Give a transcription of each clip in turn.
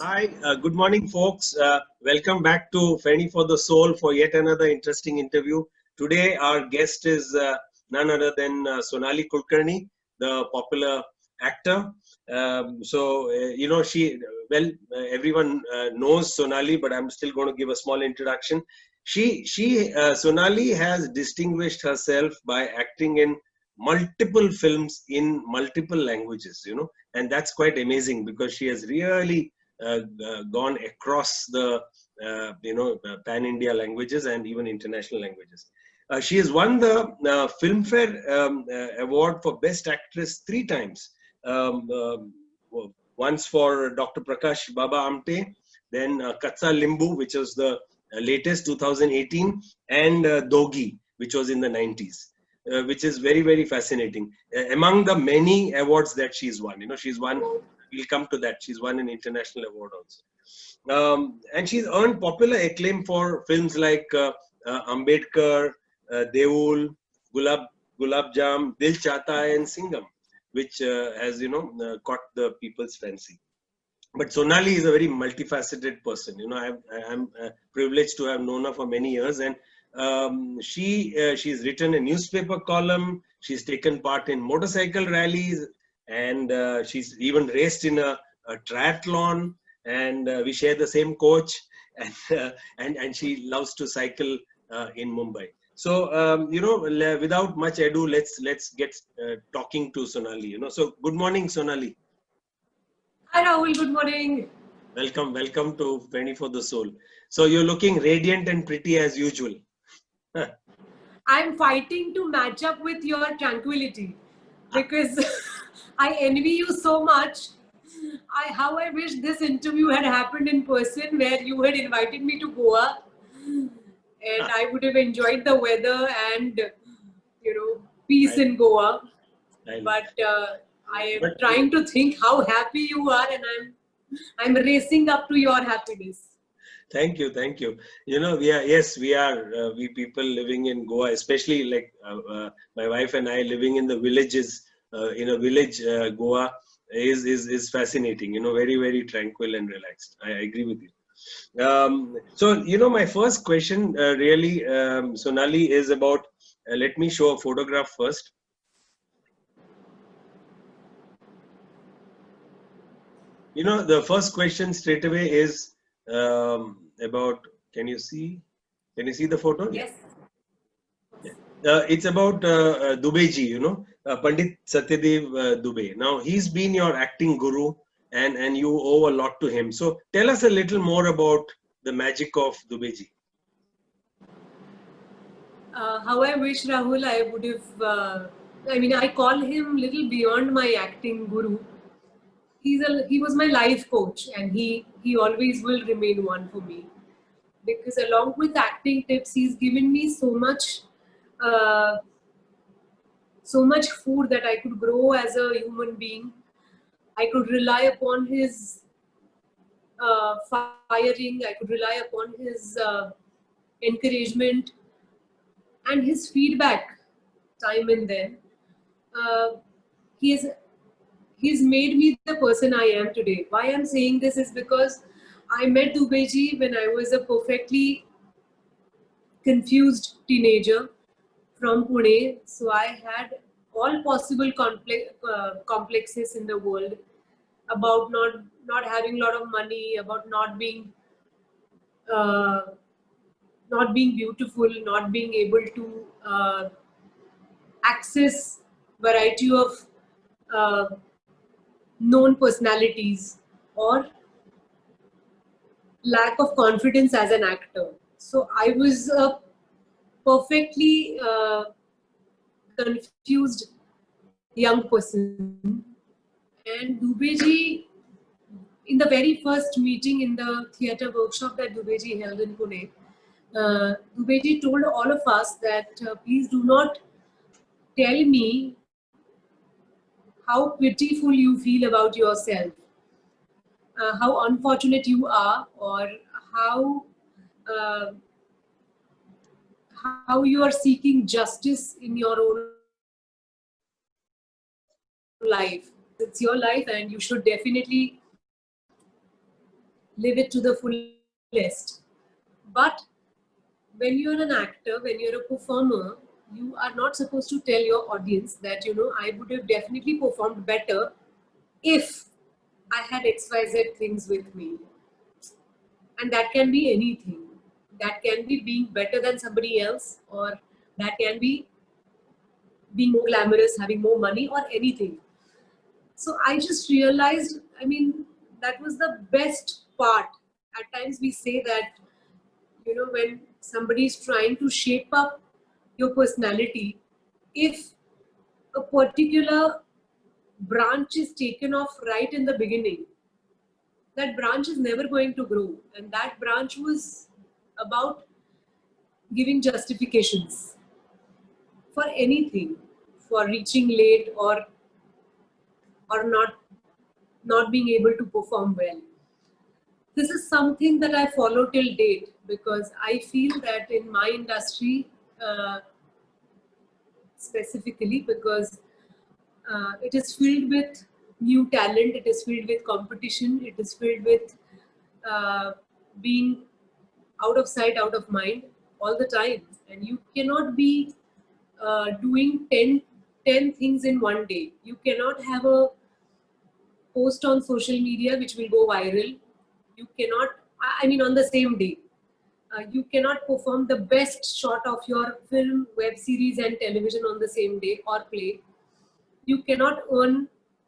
Hi, good morning, folks. Welcome back to Fanny for the Soul for yet another interesting interview. Today, our guest is none other than Sonali Kulkarni, the popular actor. Everyone knows Sonali, but I'm still going to give a small introduction. Sonali has distinguished herself by acting in multiple films in multiple languages, and that's quite amazing because she has really gone across the pan-India languages and even international languages. She has won the Filmfare Award for Best Actress 3 times. Once for Dr. Prakash Baba Amte, then Katsa Limbu, which was the latest 2018, and Dogi, which was in the 90s. Which is very, very fascinating. Among the many awards that she's won, she's won, we'll come to that, she's won an international award also. And she's earned popular acclaim for films like Ambedkar, Deul, Gulab Jam, Dil Chahta Hai and Singham, which has, caught the people's fancy. But Sonali is a very multifaceted person. I'm privileged to have known her for many years, and she's written a newspaper column. She's taken part in motorcycle rallies, and she's even raced in a triathlon. And we share the same coach, and she loves to cycle in Mumbai. So without much ado, let's get talking to Sonali. So good morning, Sonali. Hi Rahul, good morning. Welcome to Penny for the Soul. So you're looking radiant and pretty as usual. I'm fighting to match up with your tranquility because I envy you so much. How I wish this interview had happened in person where you had invited me to Goa and I would have enjoyed the weather and peace in Goa. But I am trying to think how happy you are, and I'm racing up to your happiness. Thank you. We people living in Goa, especially like my wife and I living in the villages, in a village, Goa is fascinating. Very, very tranquil and relaxed. I agree with you. So my first question, really, Sonali, is about. Let me show a photograph first. The first question straight away is about. Can you see the photo? Yes. It's about Dubeji, Pandit Satyadev Dubey. Now, he's been your acting guru, and you owe a lot to him. So, tell us a little more about the magic of Dubeji. How I wish, Rahul, I would have. I call him little beyond my acting guru. He was my life coach, and he always will remain one for me. Because along with acting tips, he's given me uh, so much food that I could grow as a human being. I could rely upon his firing. I could rely upon his encouragement and his feedback time and then. Uh, he's made me the person I am today. Why I'm saying this is because I met Dubeji when I was a perfectly confused teenager from Pune. So I had all possible complexes in the world about not having a lot of money, about uh, not being beautiful, not being able to access variety of uh, known personalities or lack of confidence as an actor. So I was a perfectly confused young person. And Dubeji, in the very first meeting in the theatre workshop that Dubeji held in Pune, Dubeji told all of us that please do not tell me how pitiful you feel about yourself, how unfortunate you are, or how uh, how you are seeking justice in your own life. It's your life, and you should definitely live it to the fullest. But when you're an actor, when you're a performer, you are not supposed to tell your audience that, I would have definitely performed better if I had XYZ things with me. And that can be anything. That can be being better than somebody else, or that can be being more glamorous, having more money, or anything. So I just realized, that was the best part. At times we say that, when somebody is trying to shape up your personality, if a particular branch is taken off right in the beginning, that branch is never going to grow. And that branch was about giving justifications for anything, for reaching late, or not being able to perform well. This is something that I follow till date, because I feel that in my industry, specifically, because it is filled with new talent, it is filled with competition, it is filled with being out of sight, out of mind all the time. And you cannot be doing 10 things in one day. You cannot have a post on social media which will go viral. You cannot, on the same day. You cannot perform the best shot of your film, web series, and television on the same day or play. You cannot earn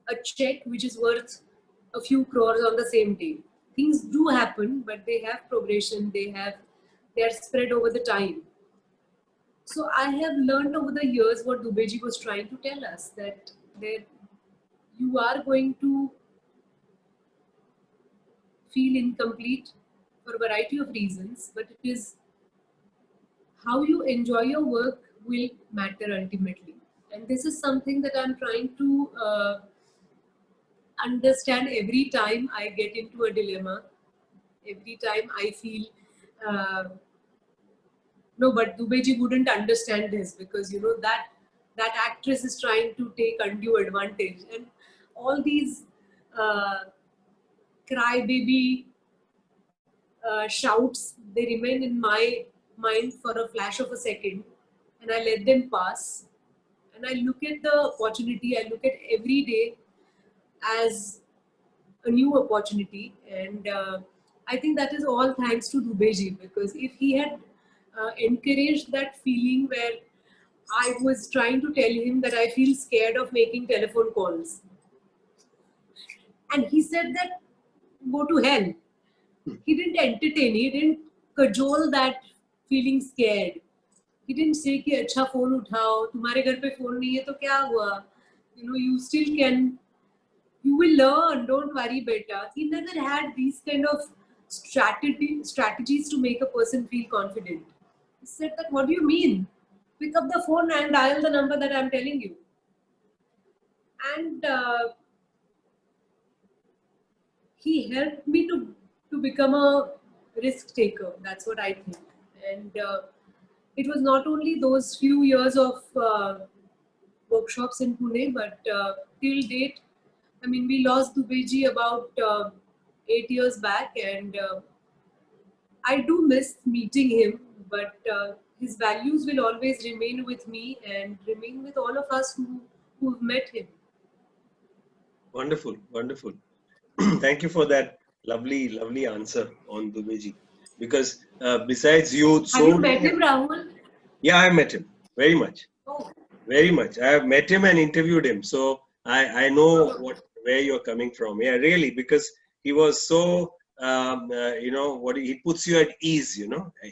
a check which is worth a few crores on the same day. Things do happen, but they have progression. They are spread over the time. So I have learned over the years what Dubeji was trying to tell us, that you are going to feel incomplete for a variety of reasons, but it is how you enjoy your work will matter ultimately. And this is something that I'm trying to understand every time I get into a dilemma, every time I feel, no, but Dubeji wouldn't understand this, because, that actress is trying to take undue advantage. And all these crybaby shouts, they remain in my mind for a flash of a second, and I let them pass. And I look at the opportunity, I look at every day as a new opportunity. And I think that is all thanks to Dubeji, because if he had encouraged that feeling where I was trying to tell him that I feel scared of making telephone calls, and he said that go to hell. He didn't entertain, he didn't cajole that feeling scared. He didn't say कि अच्छा phone उठाओ, तुम्हारे घर पे phone नहीं है तो क्या हुआ? You still can, you will learn, don't worry beta. He never had these kind of strategies to make a person feel confident. He said that, what do you mean? Pick up the phone and dial the number that I'm telling you. And he helped me to become a risk taker. That's what I think. And it was not only those few years of workshops in Pune, but till date, we lost Dubeji about 8 years back, and I do miss meeting him, but his values will always remain with me and remain with all of us who've met him. Wonderful, wonderful. Thank you for that lovely, lovely answer on Dubeji. Because besides you, have you met him, Rahul? Yeah, I met him very much. Oh. Very much. I have met him and interviewed him, so I know where you're coming from. Yeah, really, because he was so he puts you at ease,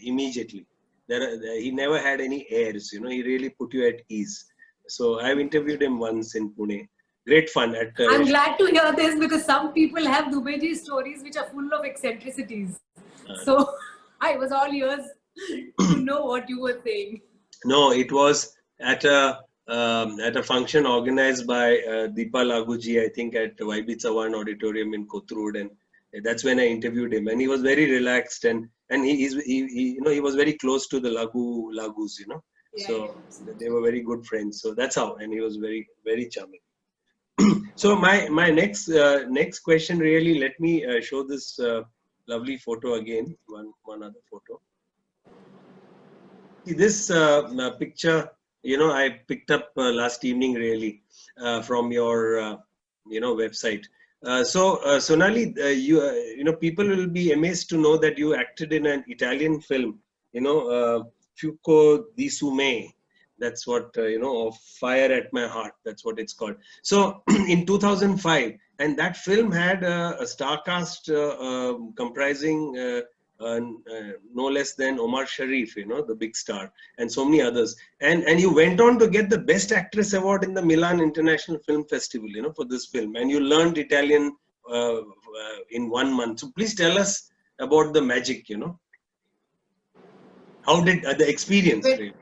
immediately. He never had any airs, he really put you at ease. So I've interviewed him once in Pune. Great fun. I'm glad to hear this, because some people have Dubeji stories which are full of eccentricities. So I was all ears to know what you were saying. No, it was at a function organized by Deepa Laguji, I think at YB Chavan Auditorium in Kothurud, and that's when I interviewed him. And he was very relaxed, and he was very close to the Lagus, Yeah, so they were very good friends. So that's how, and he was very, very charming. So my next question, really, let me show this Lovely photo again. One other photo. See, this picture, I picked up last evening really from your, website. Sonali, people will be amazed to know that you acted in an Italian film, Fuoco di Sume. That's what, of Fire at My Heart. That's what it's called. So in 2005, and that film had a star cast comprising no less than Omar Sharif, the big star, and so many others. And you went on to get the Best Actress award in the Milan International Film Festival, for this film. And you learned Italian in 1 month. So please tell us about the magic, How did the experience? But Really?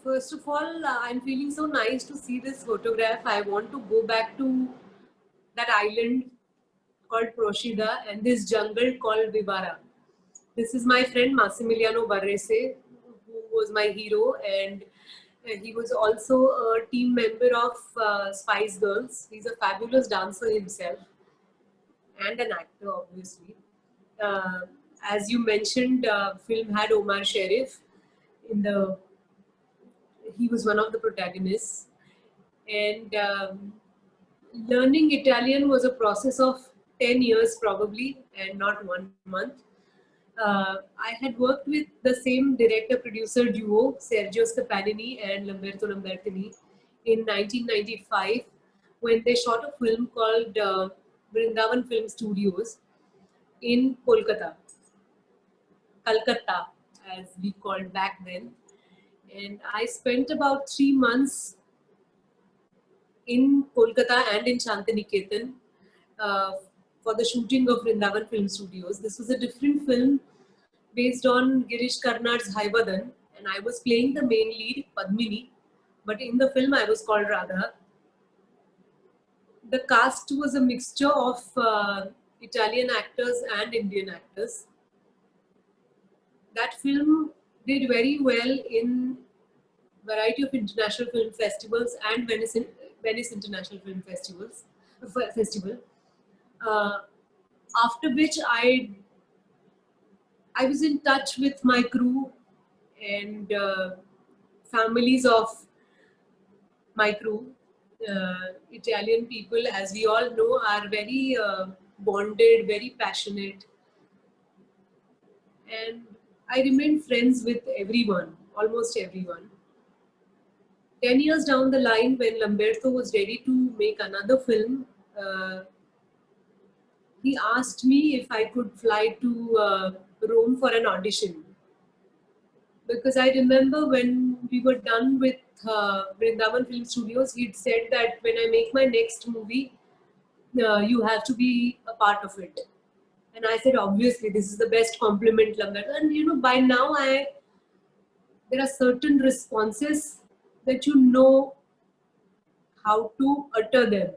first of all, I'm feeling so nice to see this photograph. I want to go back to that island called Procida and this jungle called Vivara. This is my friend Massimiliano Barrese, who was my hero, and he was also a team member of Spice Girls. He's a fabulous dancer himself and an actor, obviously. Uh, as you mentioned, film had Omar Sharif in the. He was one of the protagonists, and learning Italian was a process of 10 years probably, and not 1 month. I had worked with the same director-producer duo, Sergio Stepanini and Lamberto Lambertini, in 1995 when they shot a film called Vrindavan Film Studios in Kolkata, Calcutta, as we called back then. And I spent about 3 months in Kolkata and in Shantiniketan uh, for the shooting of Vrindavan Film Studios. This was a different film based on Girish Karnad's Haivadan, and I was playing the main lead, Padmini, but in the film I was called Radha. The cast was a mixture of Italian actors and Indian actors. That film did very well in variety of international film festivals and Venice International Film Festival. Uh, after which I was in touch with my crew and families of my crew. Italian people, as we all know, are very bonded, very passionate, and I remained friends with everyone, almost everyone. 10 years down the line, when Lamberto was ready to make another film, he asked me if I could fly to Rome for an audition. Because I remember when we were done with Vrindavan Film Studios, he'd said that when I make my next movie, you have to be a part of it. And I said, obviously, this is the best compliment, Lamberto. And by now there are certain responses that you know how to utter them,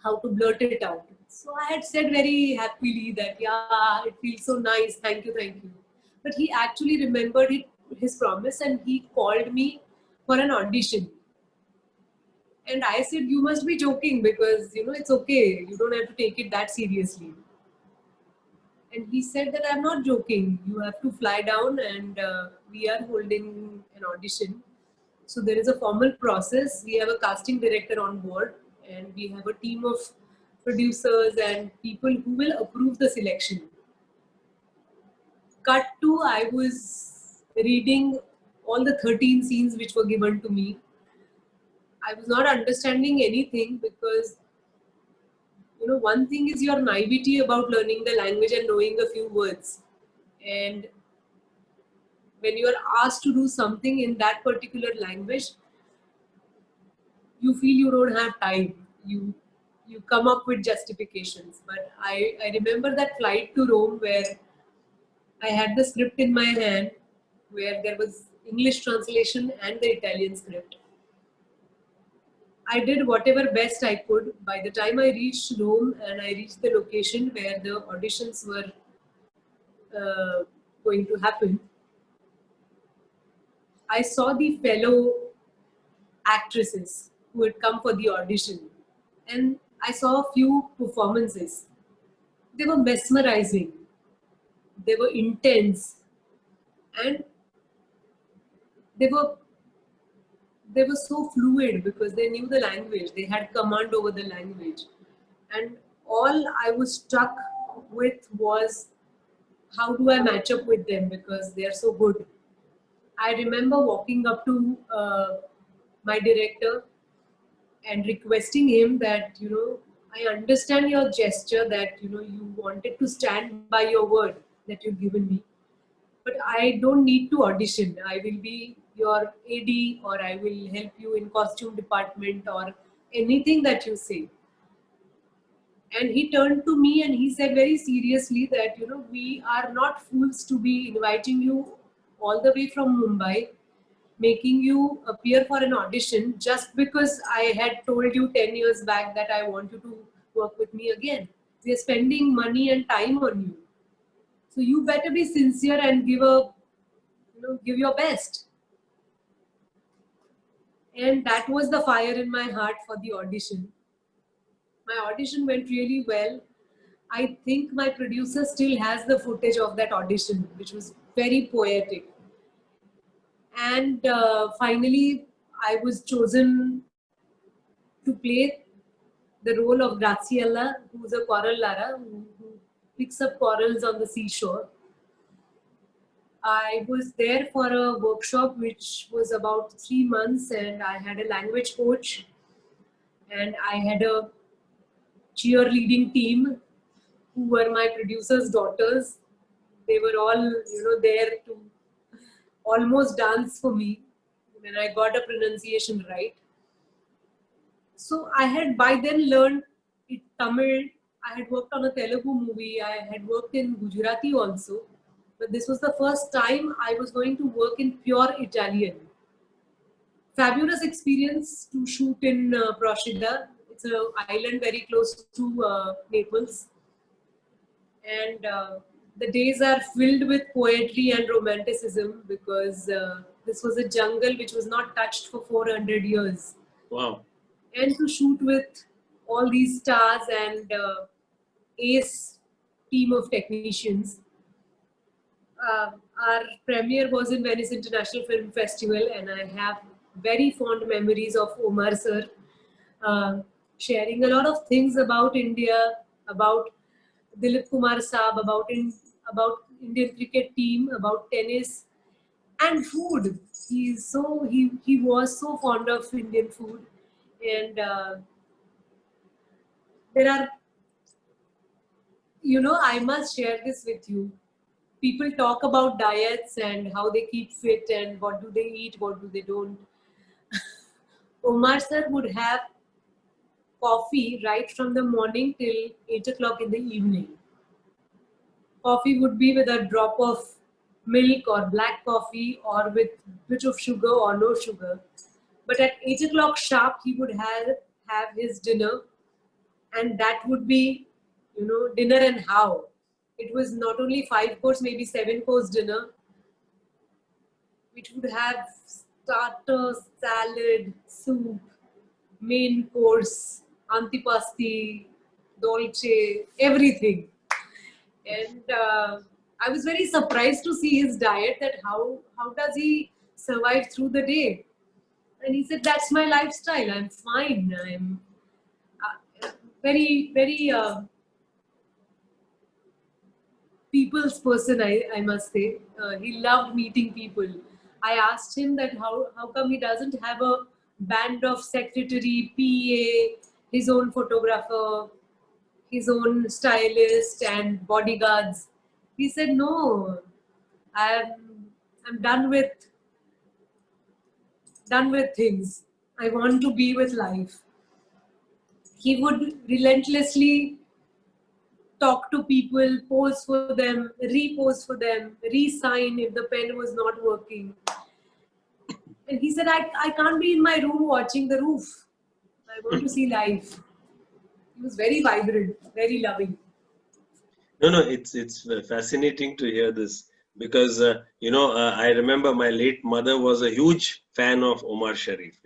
how to blurt it out. So I had said very happily that, yeah, it feels so nice. Thank you, thank you. But he actually remembered his promise and he called me for an audition. And I said, you must be joking because, it's okay. You don't have to take it that seriously. And he said that I'm not joking. You have to fly down and we are holding an audition. So there is a formal process. We have a casting director on board and we have a team of producers and people who will approve the selection. Cut to, I was reading all the 13 scenes which were given to me. I was not understanding anything because, one thing is your naivety about learning the language and knowing a few words. And when you are asked to do something in that particular language, you feel you don't have time. You come up with justifications. But I remember that flight to Rome where I had the script in my hand, where there was English translation and the Italian script. I did whatever best I could. By the time I reached Rome and I reached the location where the auditions were going to happen, I saw the fellow actresses who had come for the audition and I saw a few performances. they were mesmerizing, they were intense, and they were they were so fluid because they knew the language, they had command over the language. And all I was stuck with was, how do I match up with them because they are so good. I remember walking up to my director and requesting him that, I understand your gesture that, you wanted to stand by your word that you've given me, but I don't need to audition. I will be your AD, or I will help you in costume department, or anything that you say. And he turned to me and he said very seriously that, we are not fools to be inviting you all the way from Mumbai, making you appear for an audition just because I had told you 10 years back that I want you to work with me again. We are spending money and time on you. So you better be sincere and give your best. And that was the fire in my heart for the audition. My audition went really well. I think my producer still has the footage of that audition, which was very poetic. And finally, I was chosen to play the role of Graciela, who's a coral lara who picks up corals on the seashore. I was there for a workshop which was about 3 months, and I had a language coach, and I had a cheerleading team who were my producer's daughters. They were all, there to almost dance for me when I got a pronunciation right. So I had by then learned Tamil. I had worked on a Telugu movie. I had worked in Gujarati also. But this was the first time I was going to work in pure Italian. Fabulous experience to shoot in Procida. It's an island very close to Naples. And the days are filled with poetry and romanticism because this was a jungle which was not touched for 400 years. Wow. And to shoot with all these stars and ace team of technicians. Our premiere was in Venice International Film Festival, and I have very fond memories of Omar sir sharing a lot of things about India, about Dilip Kumar Saab, about Indian cricket team, about tennis and food. He was so fond of Indian food, and there are, I must share this with you. People talk about diets and how they keep fit and what do they eat, what do they don't. Omar sir would have coffee right from the morning till 8 o'clock in the evening. Coffee would be with a drop of milk or black coffee, or with bit of sugar or no sugar. But at 8 o'clock sharp, he would have his dinner, and that would be, dinner and how. It was not only 5 course, maybe 7 course dinner, which would have starter, salad, soup, main course, antipasti, dolce, everything. And I was very surprised to see his diet, that how does he survive through the day. And he said, that's my lifestyle, I'm fine. I'm very, very people's person, I must say. He loved meeting people. I asked him that how come he doesn't have a band of secretary, PA, his own photographer, his own stylist and bodyguards. He said, no, I'm done with things. I want to be with life. He would relentlessly talk to people, pose for them, repose for them, re-sign if the pen was not working. And he said, I can't be in my room watching the roof. I want to see life. He was very vibrant, very loving. No, it's fascinating to hear this because I remember my late mother was a huge fan of Omar Sharif,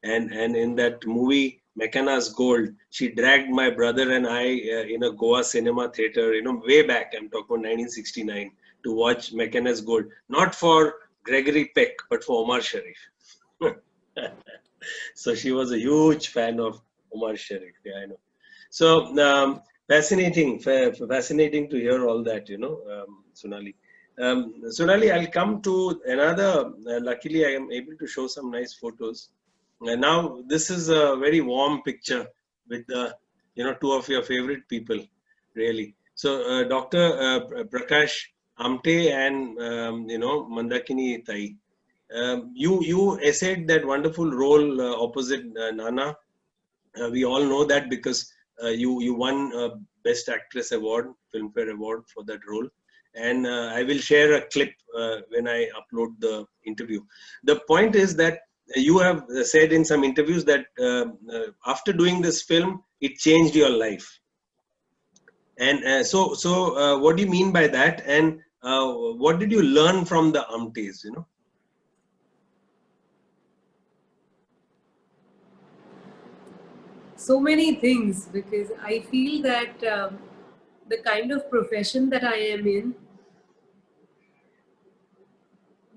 and in that movie McKenna's Gold. She dragged my brother and I in a Goa cinema theater, way back. I'm talking about 1969, to watch McKenna's Gold. Not for Gregory Peck, but for Omar Sharif. So she was a huge fan of Omar Sharif. Yeah, I know. So fascinating to hear all that, Sonali. Sonali, I'll come to another. Luckily, I am able to show some nice photos. Now, this is a very warm picture with two of your favorite people, really. So, Dr. Prakash Amte and Mandakini Tai. You essayed that wonderful role opposite Nana. We all know that because you won a Best Actress award, Filmfare Award for that role. And I will share a clip when I upload the interview. The point is that you have said in some interviews that after doing this film, it changed your life. And so what do you mean by that? And what did you learn from the Amtes, So many things, because I feel that the kind of profession that I am in,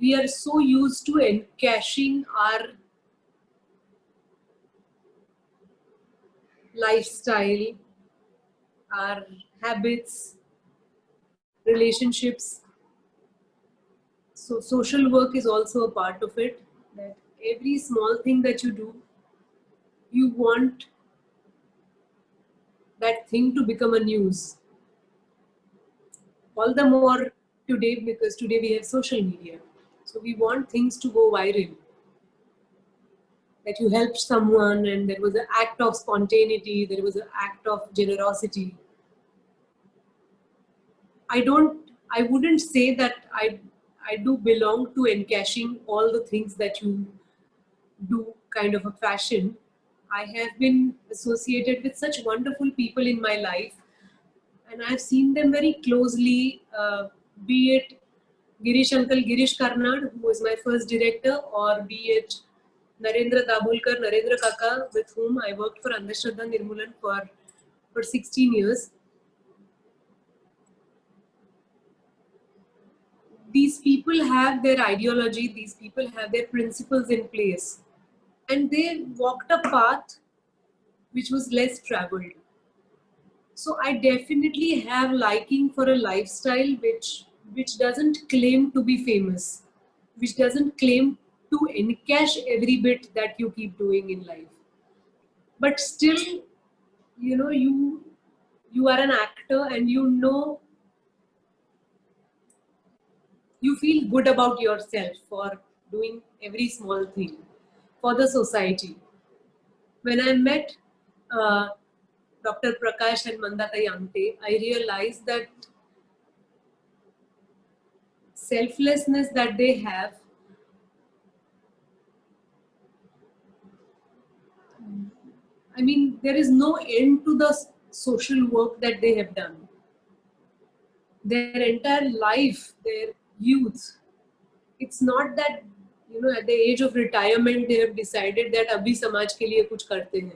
we are so used to encashing our lifestyle, our habits, relationships. So social work is also a part of it. That every small thing that you do, you want that thing to become a news. All the more today, because today we have social media. So we want things to go viral. That you helped someone and there was an act of spontaneity, there was an act of generosity. I wouldn't say that I do belong to encashing all the things that you do kind of a fashion. I have been associated with such wonderful people in my life, and I've seen them very closely, be it Girish Karnad, who was my first director, or be it Narendra Dabholkar, Narendra Kaka, with whom I worked for Andhashraddha Nirmulan for 16 years. These people have their ideology, these people have their principles in place, and they walked a path which was less traveled. So I definitely have liking for a lifestyle which doesn't claim to be famous, which doesn't claim to encash every bit that you keep doing in life. But still, you are an actor, and you feel good about yourself for doing every small thing for the society. When I met Dr. Prakash and Mandatai Amte, I realized that selflessness that they have, I mean, there is no end to the social work that they have done. Their entire life, their youth, it's not that, at the age of retirement, they have decided that abhi samaj ke liye kuch karte hain.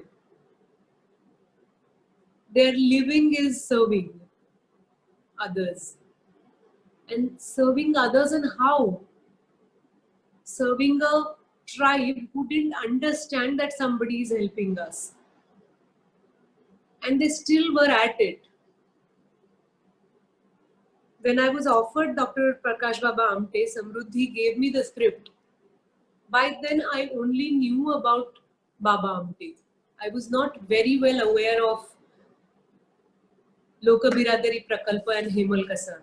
Their living is serving others. And serving others, and how? Serving a tribe who didn't understand that somebody is helping us. And they still were at it. When I was offered Dr. Prakash Baba Amte, Samruddhi gave me the script. By then, I only knew about Baba Amte. I was not very well aware of Loka Biradari Prakalpa and Hemal Kasar.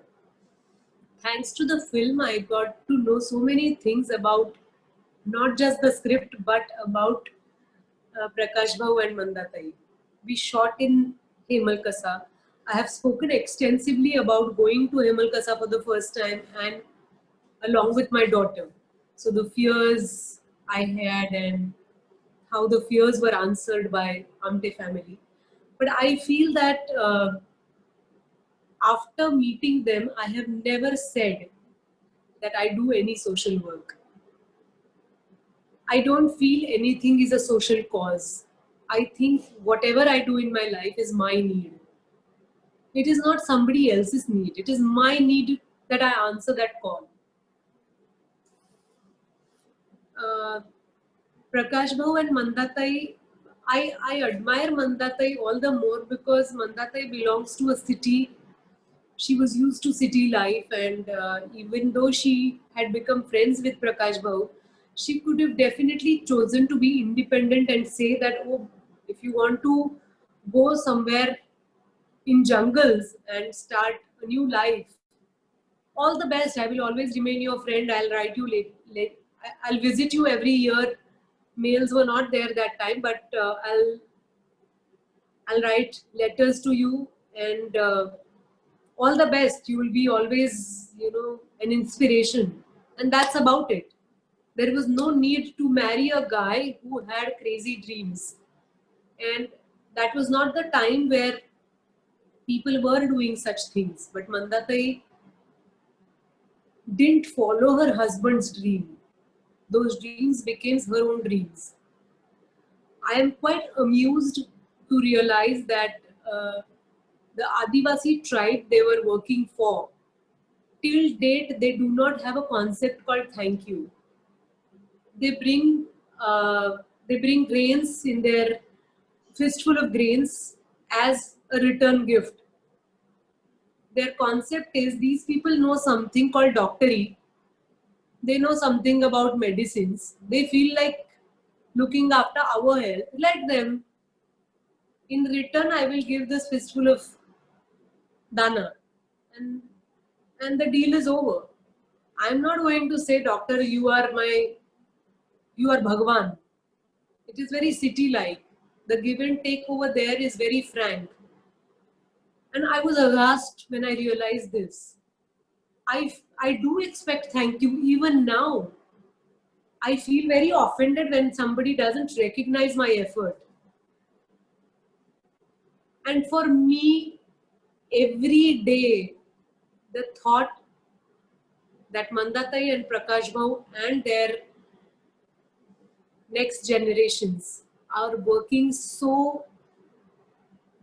Thanks to the film, I got to know so many things about not just the script, but about Prakash Bhau and Mandatai. We shot in Hemal Kasa. I have spoken extensively about going to Hemal Kasa for the first time, and along with my daughter. So the fears I had and how the fears were answered by Amte family. But I feel that after meeting them, I have never said that I do any social work. I don't feel anything is a social cause. I think whatever I do in my life is my need. It is not somebody else's need. It is my need that I answer that call. Uh, Prakash Bhau and Mandatai, I admire Mandatai all the more because Mandatai belongs to a city. She was used to city life, and even though she had become friends with Prakash Bhau, she could have definitely chosen to be independent and say that, oh, if you want to go somewhere in jungles and start a new life, all the best. I will always remain your friend. I'll write you late. I'll visit you every year. Mails were not there that time, but I'll write letters to you, and all the best. You will be always, an inspiration. And that's about it. There was no need to marry a guy who had crazy dreams. And that was not the time where people were doing such things. But Mandatai didn't follow her husband's dream. Those dreams became her own dreams. I am quite amused to realize that the Adivasi tribe they were working for, till date, they do not have a concept called thank you. They bring uh, they bring grains in their fistful of grains as a return gift. Their concept is these people know something called doctory. They know something about medicines. They feel like looking after our health. Let them. In return, I will give this fistful of dana, and the deal is over. I'm not going to say, doctor, you are Bhagwan. It is very city-like. The give and take over there is very frank. And I was aghast when I realized this. I do expect thank you even now. I feel very offended when somebody doesn't recognize my effort. And for me, every day, the thought that Mandatai and Prakash Bhau and their next generations are working so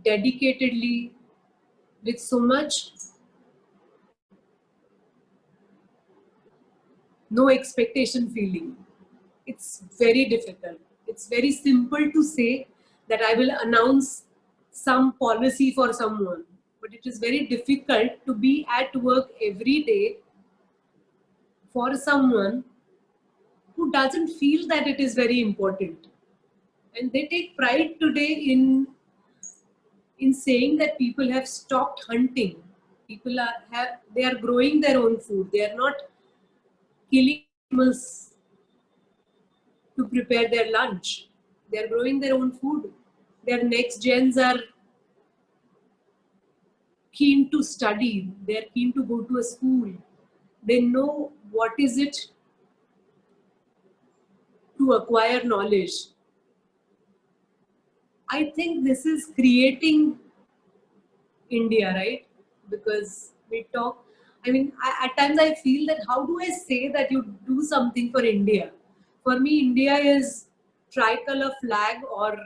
dedicatedly with so much no expectation feeling. It's very difficult. It's very simple to say that I will announce some policy for someone, but it is very difficult to be at work every day for someone who doesn't feel that it is very important. And they take pride today in saying that people have stopped hunting. They are growing their own food. They are not killing animals to prepare their lunch. They are growing their own food. Their next gens are keen to study. They are keen to go to a school. They know what is it to acquire knowledge. I think this is creating India, right? Because we talk, at times I feel that how do I say that you do something for India? For me, India is tricolor flag or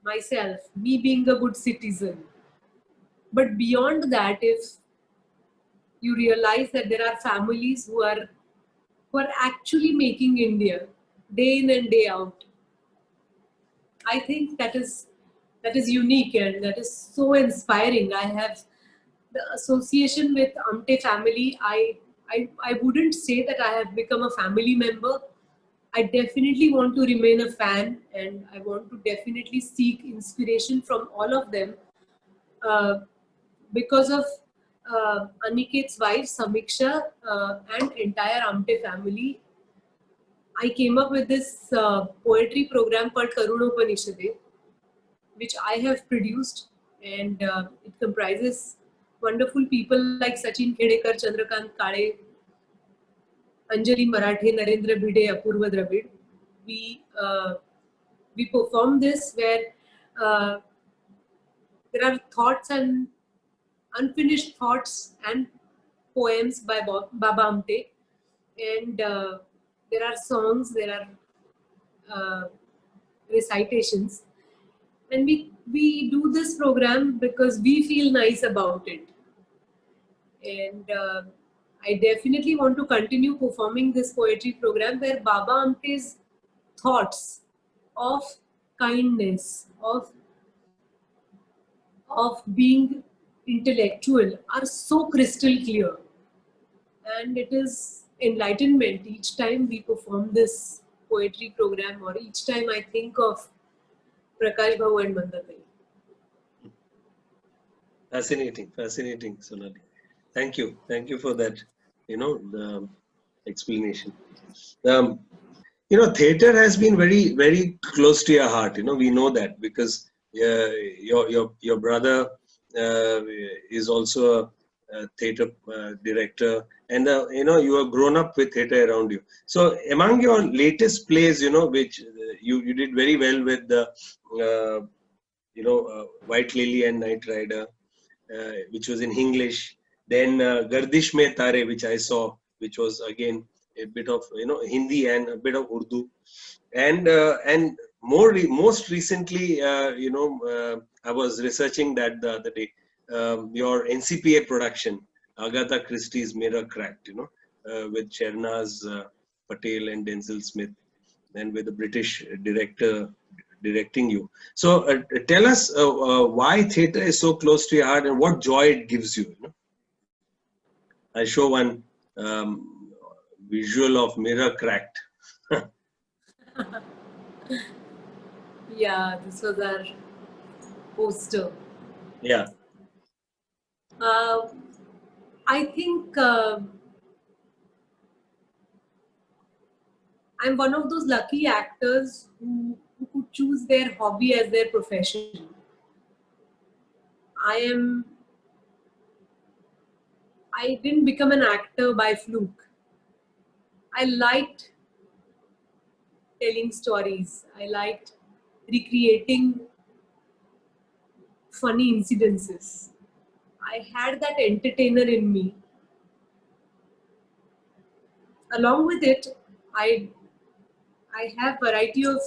myself, me being a good citizen. But beyond that, if you realize that there are families who are actually making India day in and day out, I think that is unique and that is so inspiring. I have the association with Amte family. I wouldn't say that I have become a family member. I definitely want to remain a fan, and I want to definitely seek inspiration from all of them. Uh, because of Aniket's wife Samiksha and entire Amte family, I came up with this poetry program called Karunopanishade, which I have produced, and it comprises wonderful people like Sachin Khedekar, Chandrakant Kale, Anjali Marathe, Narendra Bhide, Apurva Dravid. We perform this where uh, there are thoughts and unfinished thoughts and poems by Baba Amte, and there are songs, uh, recitations. And we do this program because we feel nice about it. And I definitely want to continue performing this poetry program where Baba Amte's thoughts of kindness, of being intellectual are so crystal clear. And it is enlightenment each time we perform this poetry program, or each time I think of Prakash Bhavu and Mandatai. Fascinating, fascinating, Sonali. Thank you for that. The explanation. Theater has been very, very close to your heart. We know that because your brother is also a theater director, and you are grown up with theater around you. So, among your latest plays, which you did very well with the White Lily and Night Rider, which was in English. Then Gardish Mein Tare, which I saw, which was again a bit of Hindi and a bit of Urdu, and most recently, I was researching that the other day. Your NCPA production, Agatha Christie's Mirror Cracked, with Shernaz Patel and Denzel Smith, and with the British director directing you. So tell us why theatre is so close to your heart and what joy it gives you. I show one visual of Mirror Cracked. Yeah, this was our poster. Yeah. I think I'm one of those lucky actors who could choose their hobby as their profession. I didn't become an actor by fluke. I liked telling stories. I liked recreating funny incidences. I had that entertainer in me. Along with it, I have variety of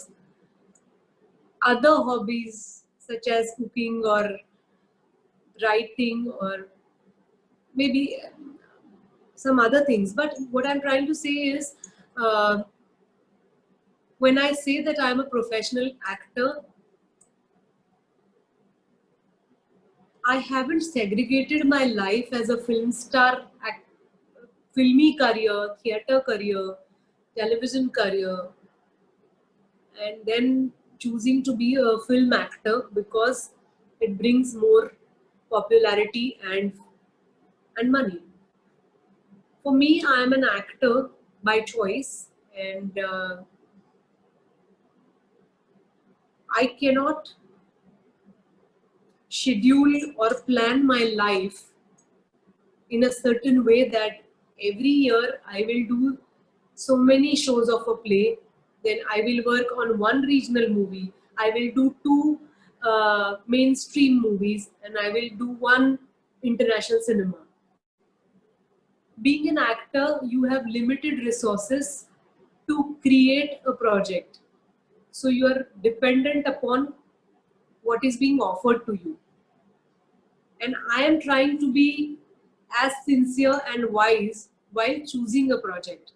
other hobbies such as cooking or writing or maybe some other things. But what I'm trying to say is, when I say that I'm a professional actor, I haven't segregated my life as a film star, filmy career, theatre career, television career, and then choosing to be a film actor because it brings more popularity and money. For me, I am an actor by choice, and I cannot schedule or plan my life in a certain way that every year I will do so many shows of a play, then I will work on one regional movie, I will do two mainstream movies, and I will do one international cinema. Being an actor, you have limited resources to create a project. So you are dependent upon what is being offered to you. And I am trying to be as sincere and wise while choosing a project.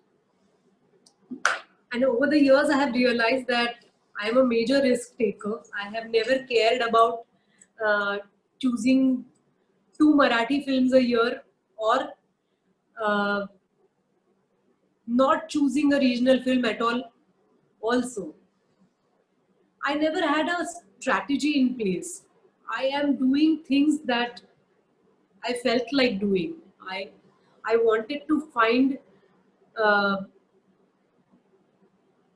And over the years, I have realized that I am a major risk taker. I have never cared about choosing two Marathi films a year or uh, not choosing a regional film at all. Also, I never had a strategy in place. I am doing things that I felt like doing. I wanted to find uh,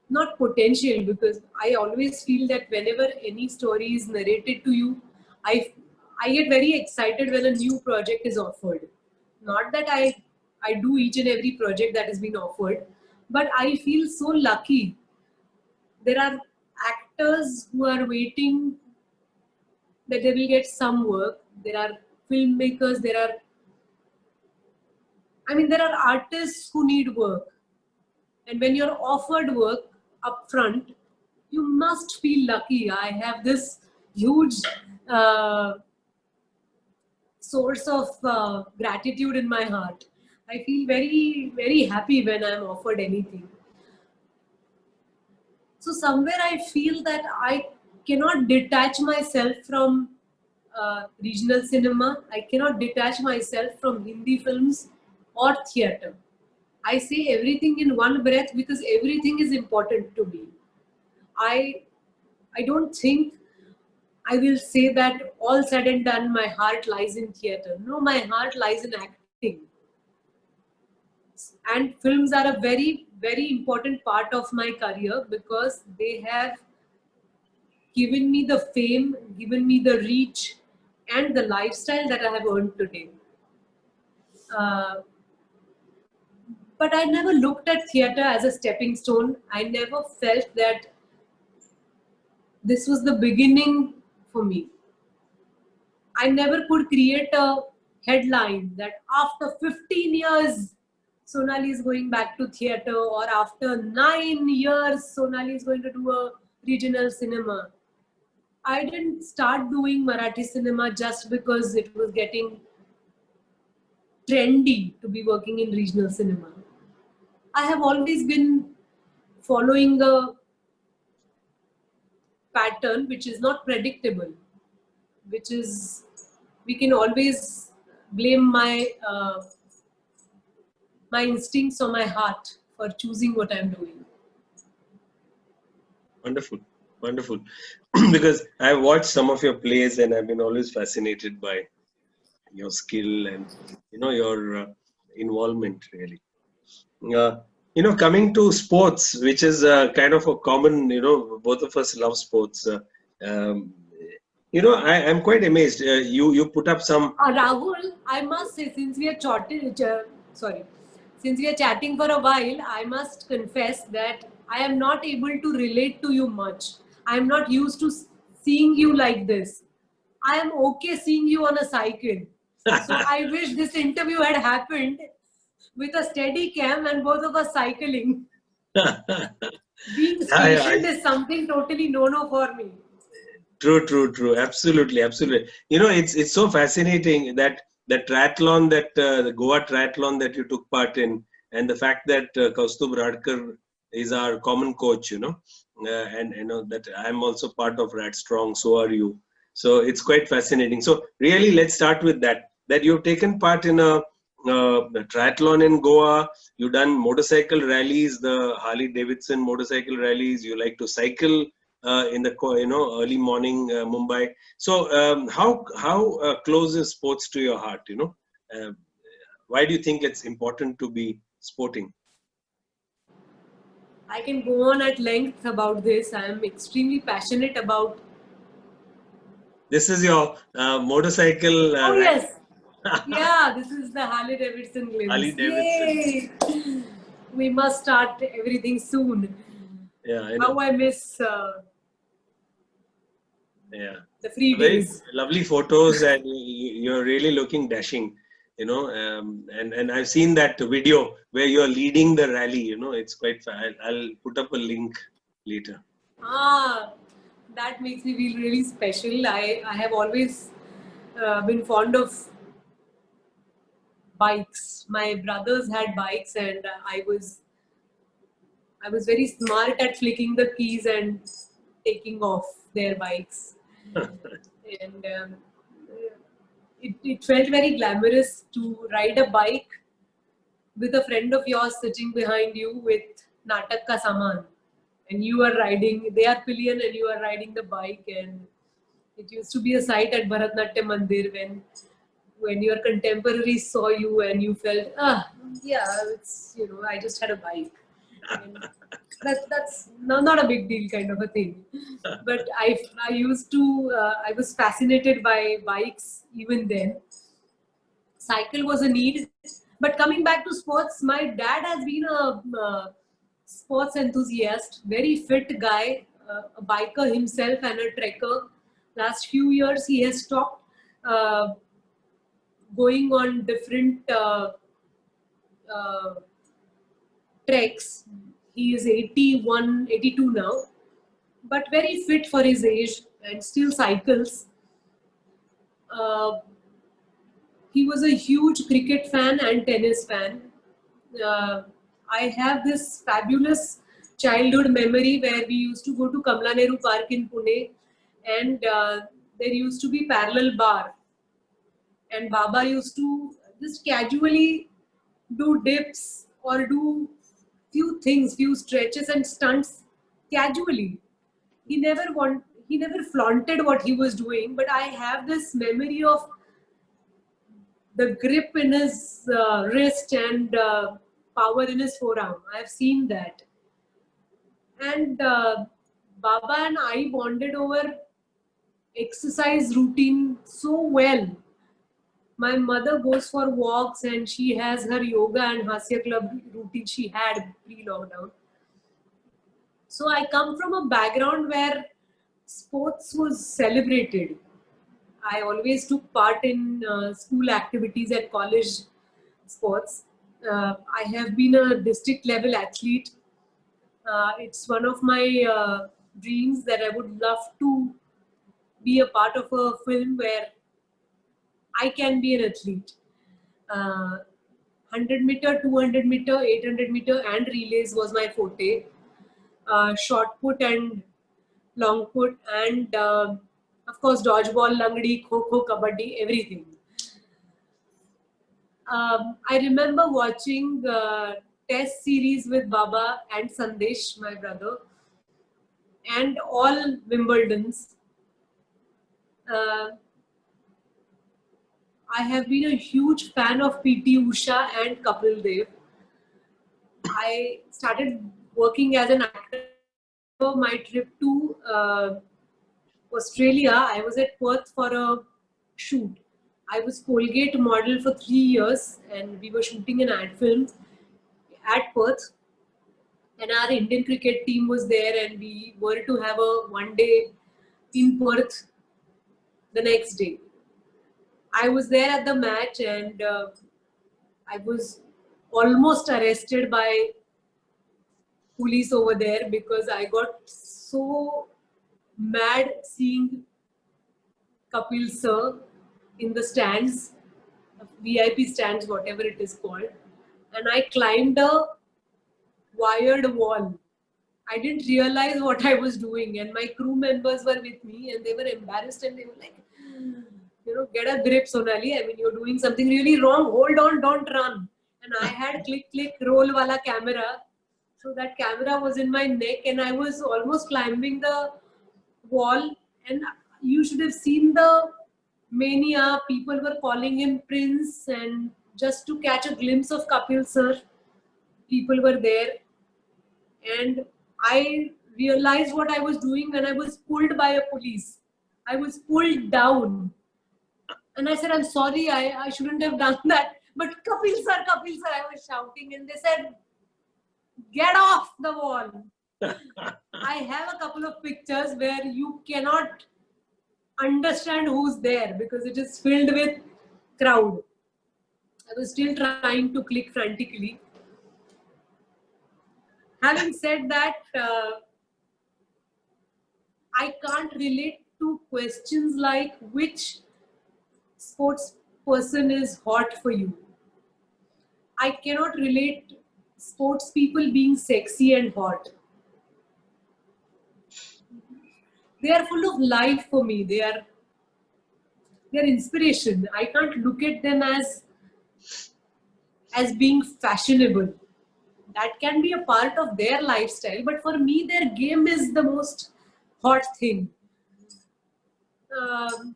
not potential, because I always feel that whenever any story is narrated to you, I I get very excited when a new project is offered. Not that I do each and every project that has been offered, but I feel so lucky. There are actors who are waiting that they will get some work. There are filmmakers. There are artists who need work. And when you're offered work up front, you must feel lucky. I have this huge source of gratitude in my heart. I feel very, very happy when I'm offered anything. So somewhere I feel that I cannot detach myself from regional cinema. I cannot detach myself from Hindi films or theatre. I say everything in one breath because everything is important to me. I I don't think I will say that all said and done my heart lies in theatre. No, my heart lies in acting. And films are a very, very important part of my career because they have given me the fame, given me the reach, and the lifestyle that I have earned today. Uh, but I never looked at theatre as a stepping stone. I never felt that this was the beginning for me. I never could create a headline that after 15 years, Sonali is going back to theatre, or after 9 years, Sonali is going to do a regional cinema. I didn't start doing Marathi cinema just because it was getting trendy to be working in regional cinema. I have always been following a pattern which is not predictable, which is, we can always blame my instincts or my heart for choosing what I'm doing. Wonderful, wonderful. Because I've watched some of your plays and I've been always fascinated by your skill and your involvement really. Coming to sports, which is kind of a common, both of us love sports. Um, I'm quite amazed. You put up some. Rahul, I must say, since we are chatting for a while, I must confess that I am not able to relate to you much. I am not used to seeing you like this. I am okay seeing you on a cycle. So I wish this interview had happened with a steady cam and both of us cycling. Being stationed is something totally no-no for me. True. Absolutely. It's so fascinating that the triathlon the Goa triathlon that you took part in, and the fact that Kaustubh Radkar is our common coach, and that I'm also part of Radstrong. So are you. So it's quite fascinating. So really, let's start with that. That you've taken part in a triathlon in Goa. You've done motorcycle rallies, the Harley Davidson motorcycle rallies. You like to cycle in the early morning Mumbai. So how close is sports to your heart? Why do you think it's important to be sporting? I can go on at length about this. I am extremely passionate about. This is your motorcycle. Oh yes, yeah. This is the Harley Davidson glimpse. Harley Davidson. Yay! We must start everything soon. Yeah, I know. How I miss. The free days. Lovely photos, and you're really looking dashing. And I've seen that video where you're leading the rally. It's quite. I'll put up a link later. That makes me feel really special. I have always been fond of bikes. My brothers had bikes, and I was very smart at flicking the keys and taking off their bikes. And it felt very glamorous to ride a bike with a friend of yours sitting behind you with Natak ka saman, and you are riding, they are pillion and you are riding the bike. And it used to be a sight at Bharatnatyam Mandir when your contemporaries saw you and you felt, it's, I just had a bike. And that's not a big deal kind of a thing. But I used to, I was fascinated by bikes even then. Cycle was a need. But coming back to sports, my dad has been a sports enthusiast, very fit guy, a biker himself and a trekker. Last few years, he has stopped going on different treks. He is 81, 82 now. but very fit for his age and still cycles. Uh, he was a huge cricket fan and tennis fan. Uh, I have this fabulous childhood memory where we used to go to Kamla Nehru Park in Pune, and there used to be parallel bar, and Baba used to just casually do dips or do few things, few stretches and stunts casually. He never flaunted what he was doing, but I have this memory of the grip in his wrist and power in his forearm. I have seen that. And Baba and I bonded over exercise routine so well. My mother goes for walks and she has her yoga and Hasya Club routine she had pre-lockdown. So I come from a background where sports was celebrated. I always took part in school activities and college sports. I have been a district level athlete. It's one of my dreams that I would love to be a part of a film where I can be an athlete. 100 meter, 200 meter, 800 meter, and relays was my forte. Short put and long put, and of course, dodgeball, langdi, kho kho, kabaddi, everything. I remember watching test series with Baba and Sandesh, my brother, and all Wimbledons. Uh, I have been a huge fan of PT Usha and Kapil Dev. I started working as an actor. My trip to Australia, I was at Perth for a shoot. I was Colgate model for 3 years, and we were shooting an ad film at Perth. And our Indian cricket team was there, and we were to have a one day in Perth the next day. I was there at the match, and I was almost arrested by police over there because I got so mad seeing Kapil sir in the stands, VIP stands, whatever it is called, and I climbed a wired wall. I didn't realize what I was doing, and my crew members were with me, and they were embarrassed, and they were like, get a grip, Sonali. I mean, you're doing something really wrong. Hold on, don't run. And I had click, roll wala camera. So that camera was in my neck, and I was almost climbing the wall. And you should have seen the mania. People were calling him Prince, and just to catch a glimpse of Kapil sir, people were there. And I realized what I was doing when I was pulled by a police. I was pulled down. And I said, I'm sorry, I shouldn't have done that. But Kapil sir, I was shouting, and they said, get off the wall. I have a couple of pictures where you cannot understand who's there because it is filled with crowd. I was still trying to click frantically. Having said that, I can't relate to questions like which sports person is hot for you. I cannot relate sports people being sexy and hot. They are full of life for me. They are inspiration. I can't look at them as being fashionable. That can be a part of their lifestyle, but for me, their game is the most hot thing. Um,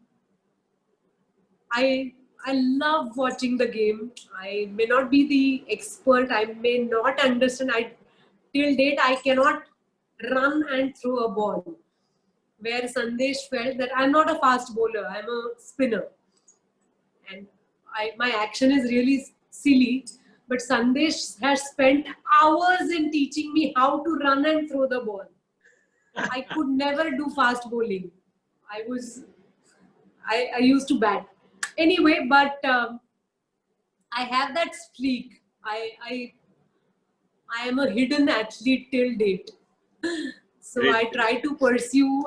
I love watching the game. I may not be the expert. I may not understand. Till date I cannot run and throw a ball. Where Sandesh felt that I'm not a fast bowler. I'm a spinner, and my action is really silly. But Sandesh has spent hours in teaching me how to run and throw the ball. I could never do fast bowling. I used to bat. Anyway, but I have that streak. I am a hidden athlete till date. So Great. I try to pursue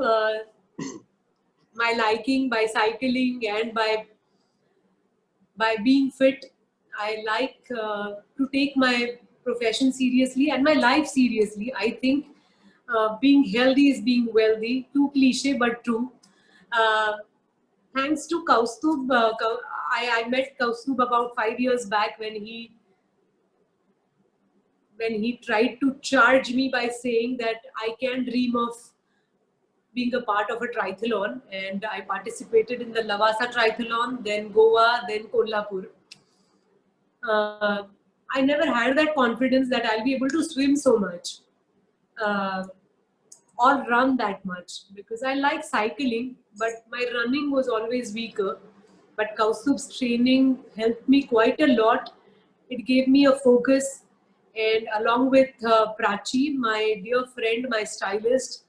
my liking by cycling and by being fit. I like to take my profession seriously and my life seriously. I think being healthy is being wealthy. Too cliche, but true. Uh, Thanks to Kaustubh, I met Kaustubh about 5 years back when he tried to charge me by saying that I can dream of being a part of a triathlon, and I participated in the Lavasa triathlon, then Goa, then Kolhapur. uh, I never had that confidence that I'll be able to swim so much uh, or run that much, because I like cycling, but my running was always weaker. But Kaustubh's training helped me quite a lot. It gave me a focus, and along with Prachi, my dear friend, my stylist,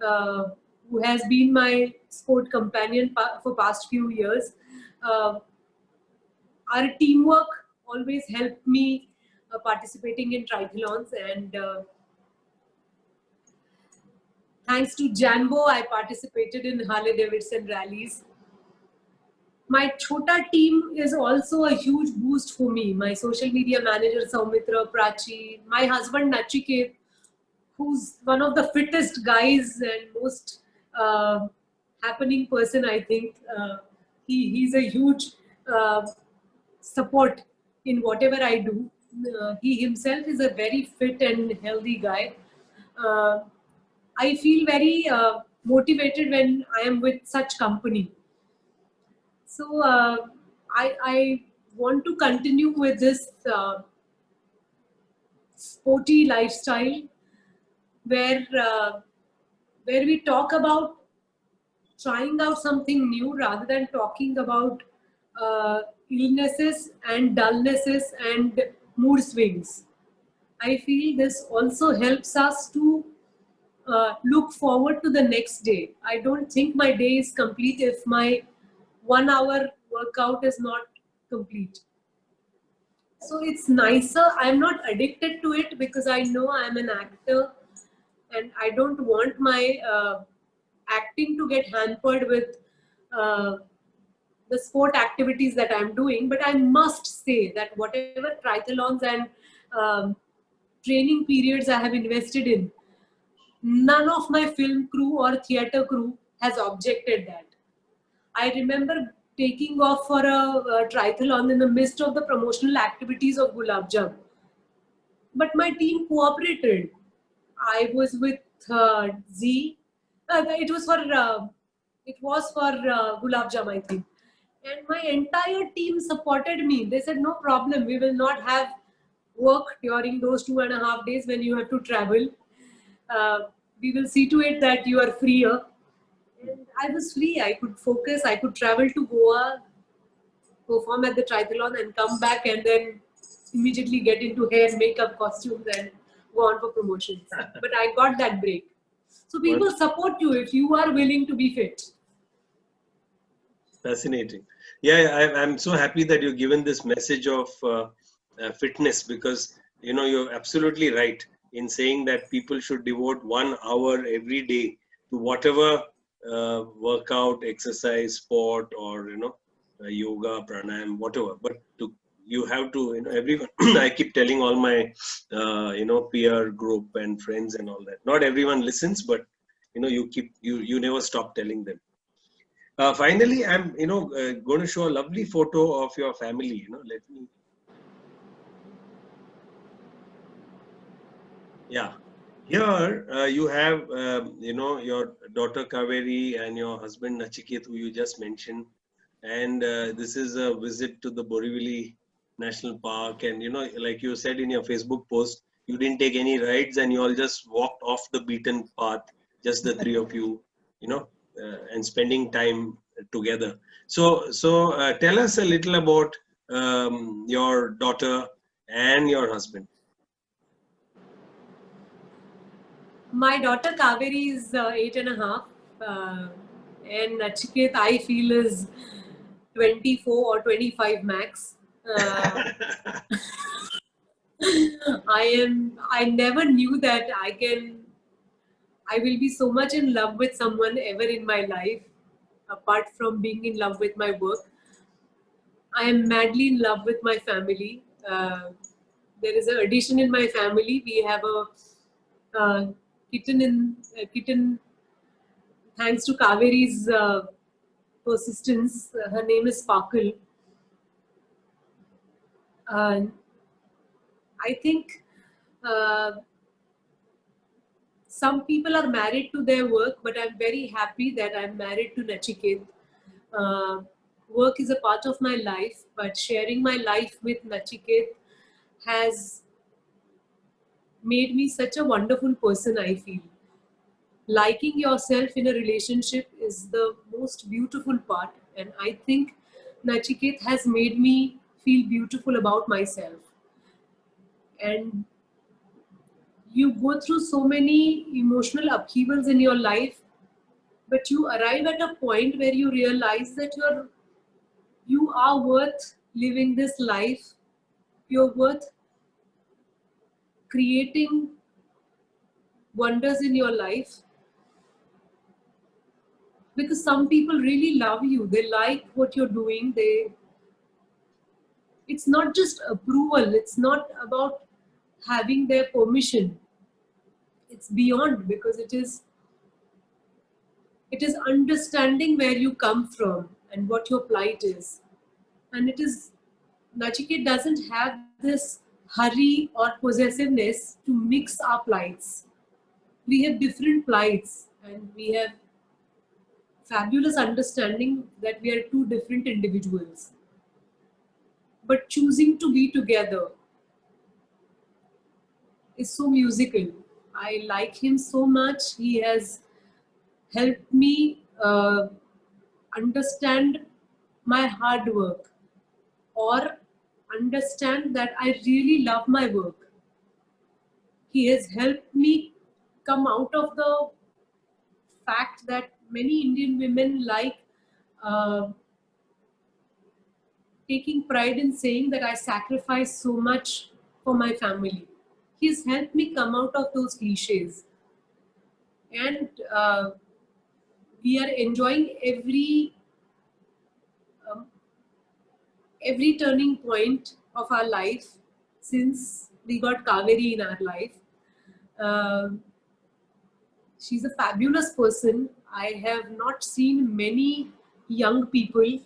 uh, who has been my sport companion for past few years, uh, our teamwork always helped me participating in triathlons, and thanks to Jambo, I participated in Harley Davidson rallies. My Chota team is also a huge boost for me. My social media manager Saumitra, Prachi, my husband Nachiket, who's one of the fittest guys and most uh, happening person, I think. He's a huge uh, support in whatever I do. He himself is a very fit and healthy guy. Uh, I feel very motivated when I am with such company. So I want to continue with this sporty lifestyle where where we talk about trying out something new rather than talking about illnesses and dullnesses and mood swings. I feel this also helps us to look forward to the next day. I don't think my day is complete if my 1 hour workout is not complete. So it's nicer. I'm not addicted to it because I know I'm an actor and I don't want my acting to get hampered with uh, the sport activities that I'm doing. But I must say that whatever triathlons and um, training periods I have invested in, none of my film crew or theater crew has objected that. I remember taking off for a triathlon in the midst of the promotional activities of Gulab Jam, but my team cooperated. I was with Z. It was for Gulab Jam, I think, and my entire team supported me. They said, "No problem. We will not have work during those 2.5 days when you have to travel. Uh, we will see to it that you are freer." And I was free. I could focus. I could travel to Goa, perform at the triathlon, and come back, and then immediately get into hair, makeup, costumes, and go on for promotions. But I got that break. So people support you if you are willing to be fit. Fascinating. Yeah, I'm so happy that you've given this message of fitness, because you're absolutely right in saying that people should devote 1 hour every day to whatever workout, exercise, sport, or yoga, pranayam, whatever. But you have to, everyone. I keep telling all my peer group and friends and all that. Not everyone listens, but you never stop telling them. Finally, I'm going to show a lovely photo of your family. Let me. Yeah, here you have your daughter Kaveri and your husband Nachiket, who you just mentioned, and this is a visit to the Borivali National Park. And like you said in your Facebook post, you didn't take any rides and you all just walked off the beaten path, just the three of you, and spending time together. So tell us a little about your daughter and your husband. My daughter Kaveri is 8.5, and Nachiket I feel is 24 or 25 max. I never knew that I can I will be so much in love with someone ever in my life, apart from being in love with my work. I am madly in love with my family. There is an addition in my family. We have a kitten. Thanks to Kaveri's persistence, her name is Sparkle. Uh, I think uh, some people are married to their work, but I'm very happy that I'm married to Nachiket. Uh, Work is a part of my life, but sharing my life with Nachiket has made me such a wonderful person, I feel. Liking yourself in a relationship is the most beautiful part, and I think Nachiket has made me feel beautiful about myself. And you go through so many emotional upheavals in your life, but you arrive at a point where you realize that you are worth living this life. You're worth creating wonders in your life, because some people really love you. They like what you're doing. It's not just approval. It's not about having their permission. It's beyond, because it is understanding where you come from and what your plight is. And it is, Nachiket doesn't have this hurry or possessiveness to mix our plights. We have different plights, and we have fabulous understanding that we are two different individuals. But choosing to be together is so musical. I like him so much. He has helped me understand my hard work, or understand that I really love my work. He has helped me come out of the fact that many Indian women like uh, taking pride in saying that I sacrifice so much for my family. He's helped me come out of those cliches. And we are enjoying um, every turning point of our life since we got Kaveri in our life. Um she's a fabulous person. I have not seen many young people.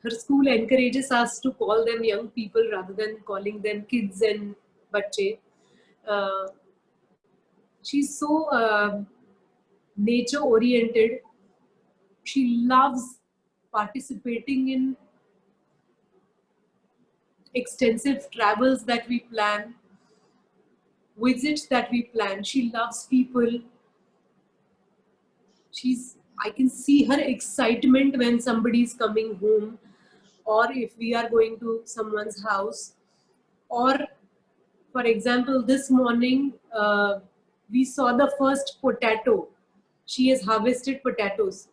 Her school encourages us to call them young people rather than calling them kids and bache. Uh, she's so nature oriented. She loves participating in extensive travels that we plan, visits that we plan. She loves people. I can see her excitement when somebody is coming home, or if we are going to someone's house. Or, for example, this morning we saw the first potato. She has harvested potatoes.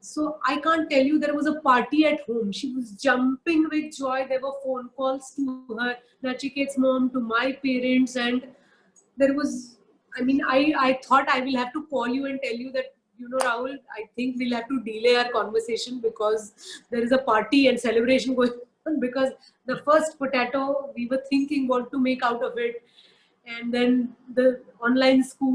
So I can't tell you, there was a party at home. She was jumping with joy. There were phone calls to her, Nachiket's mom, to my parents, and there was, I thought I will have to call you and tell you that, Rahul, I think we'll have to delay our conversation because there is a party and celebration going on, because the first potato we were thinking what to make out of it. And then the online school,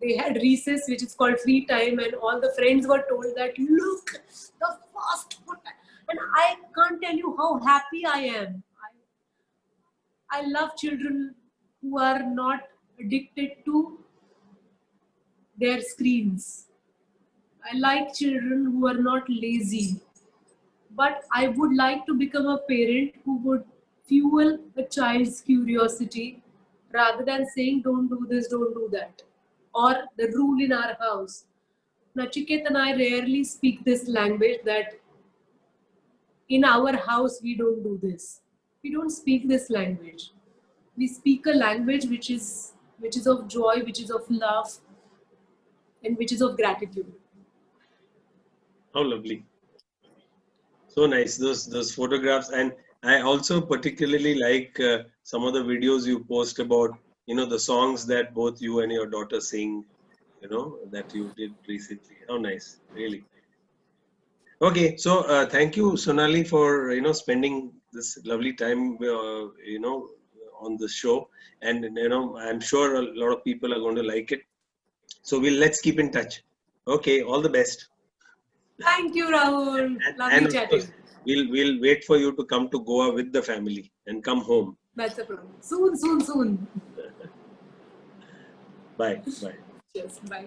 they had recess, which is called free time, and all the friends were told that, look, the first potato. And I can't tell you how happy I am. I love children who are not addicted to their screens. I like children who are not lazy. But I would like to become a parent who would fuel a child's curiosity rather than saying, don't do this, don't do that. Or the rule in our house. Nachiket and I rarely speak this language, that in our house we don't do this. We don't speak this language. We speak a language which is of joy, which is of love, and which is of gratitude. How lovely. So nice, those photographs. And I also particularly like some of the videos you post about the songs that both you and your daughter sing, that you did recently. How nice, really. Okay, so thank you, Sonali, for spending this lovely time, on the show, and I'm sure a lot of people are going to like it. So let's keep in touch. Okay, all the best. Thank you, Rahul. Lovely And of chatting. course, we'll wait for you to come to Goa with the family and come home. That's a problem. Soon, soon, soon. Bye. Bye. Cheers. Bye.